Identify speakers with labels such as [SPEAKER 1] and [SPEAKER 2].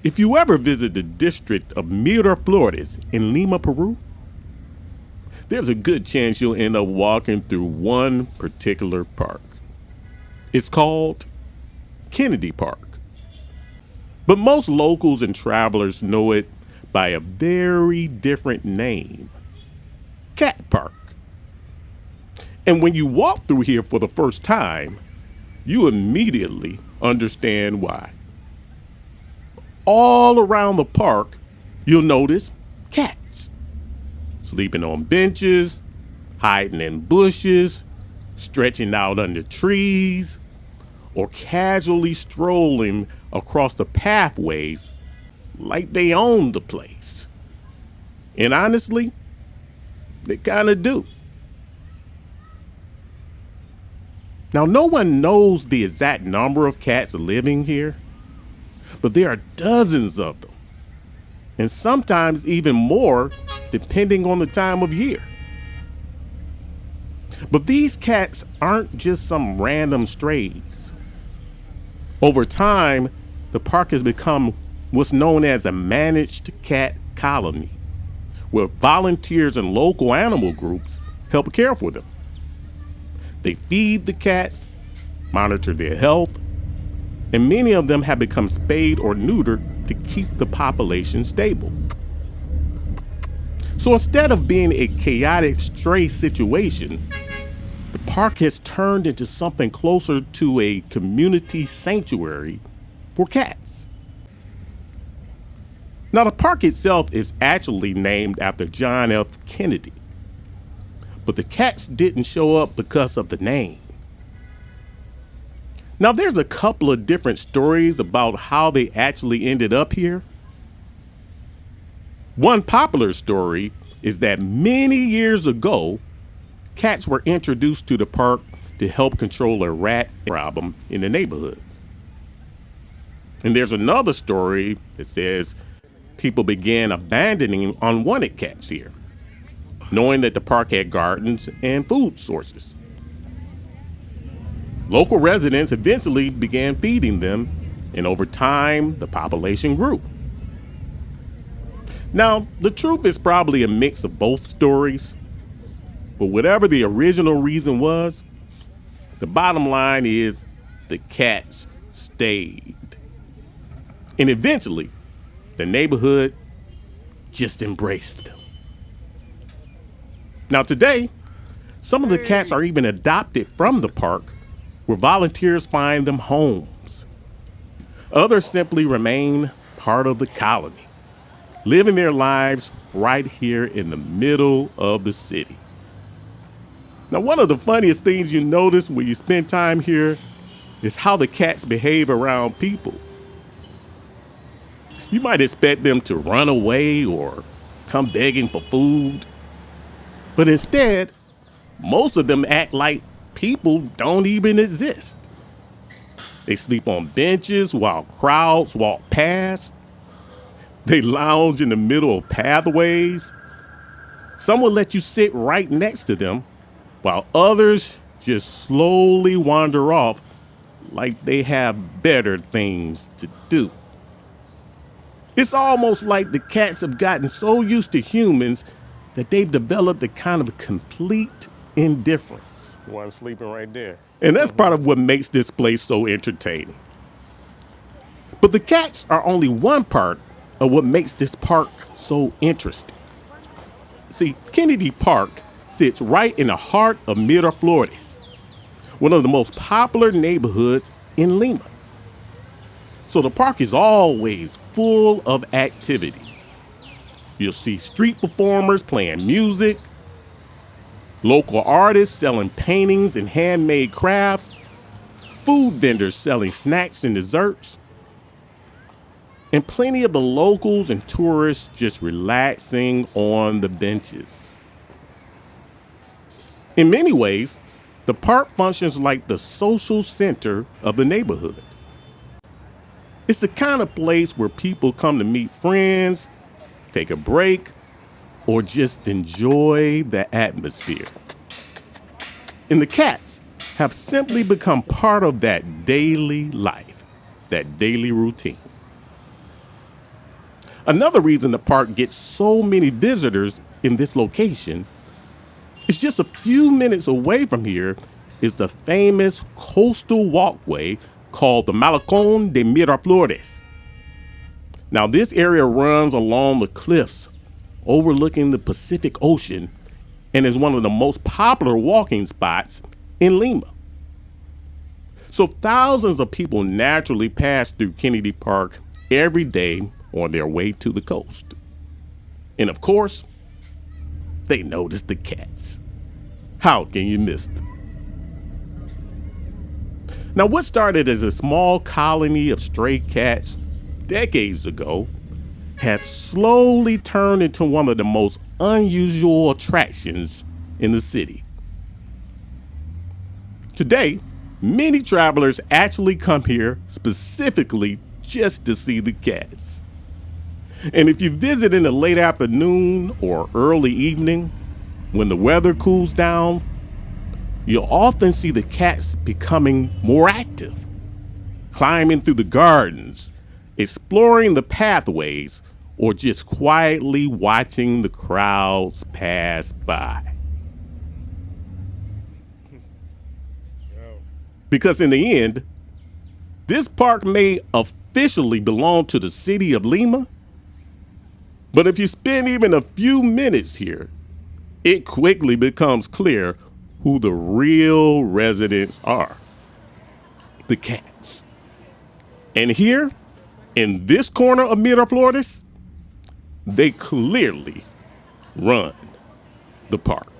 [SPEAKER 1] If you ever visit the district of Miraflores in Lima, Peru, there's a good chance you'll end up walking through one particular park. It's called Kennedy Park. But most locals and travelers know it by a very different name, Cat Park. And when you walk through here for the first time, you immediately understand why. All around the park, you'll notice cats sleeping on benches, hiding in bushes, stretching out under trees, or casually strolling across the pathways like they own the place. And honestly, they kind of do. Now, no one knows the exact number of cats living here, but there are dozens of them, and sometimes even more depending on the time of year. But these cats aren't just some random strays. Over time, the park has become what's known as a managed cat colony, where volunteers and local animal groups help care for them. They feed the cats, monitor their health, and many of them have become spayed or neutered to keep the population stable. So instead of being a chaotic stray situation, the park has turned into something closer to a community sanctuary for cats. Now, the park itself is actually named after John F. Kennedy, but the cats didn't show up because of the name. Now, there's a couple of different stories about how they actually ended up here. One popular story is that many years ago, cats were introduced to the park to help control a rat problem in the neighborhood. And there's another story that says people began abandoning unwanted cats here, knowing that the park had gardens and food sources. Local residents eventually began feeding them, and over time, the population grew. Now, the truth is probably a mix of both stories, but whatever the original reason was, the bottom line is the cats stayed. And eventually, the neighborhood just embraced them. Now today, some of the cats are even adopted from the park, where volunteers find them homes. Others simply remain part of the colony, living their lives right here in the middle of the city. Now, one of the funniest things you notice when you spend time here is how the cats behave around people. You might expect them to run away or come begging for food, but instead, most of them act like people don't even exist. They sleep on benches while crowds walk past. They lounge in the middle of pathways. Some will let you sit right next to them, while others just slowly wander off like they have better things to do. It's almost like the cats have gotten so used to humans that they've developed a kind of complete indifference.
[SPEAKER 2] One sleeping right there.
[SPEAKER 1] And that's part of what makes this place so entertaining. But the cats are only one part of what makes this park so interesting. See, Kennedy Park sits right in the heart of Miraflores, one of the most popular neighborhoods in Lima. So the park is always full of activity. You'll see street performers playing music, local artists selling paintings and handmade crafts, food vendors selling snacks and desserts, and plenty of the locals and tourists just relaxing on the benches. In many ways, the park functions like the social center of the neighborhood. It's the kind of place where people come to meet friends, take a break, or just enjoy the atmosphere. And the cats have simply become part of that daily life, that daily routine. Another reason the park gets so many visitors in this location is just a few minutes away from here is the famous coastal walkway called the Malecón de Miraflores. Now, this area runs along the cliffs overlooking the Pacific Ocean and is one of the most popular walking spots in Lima. So thousands of people naturally pass through Kennedy Park every day on their way to the coast. And of course, they notice the cats. How can you miss them? Now, what started as a small colony of stray cats decades ago has slowly turned into one of the most unusual attractions in the city. Today, many travelers actually come here specifically just to see the cats. And if you visit in the late afternoon or early evening, when the weather cools down, you'll often see the cats becoming more active, climbing through the gardens, exploring the pathways, or just quietly watching the crowds pass by. Because in the end, this park may officially belong to the city of Lima, but if you spend even a few minutes here, it quickly becomes clear who the real residents are: the cats. And here, in this corner of Miraflores, they clearly run the park.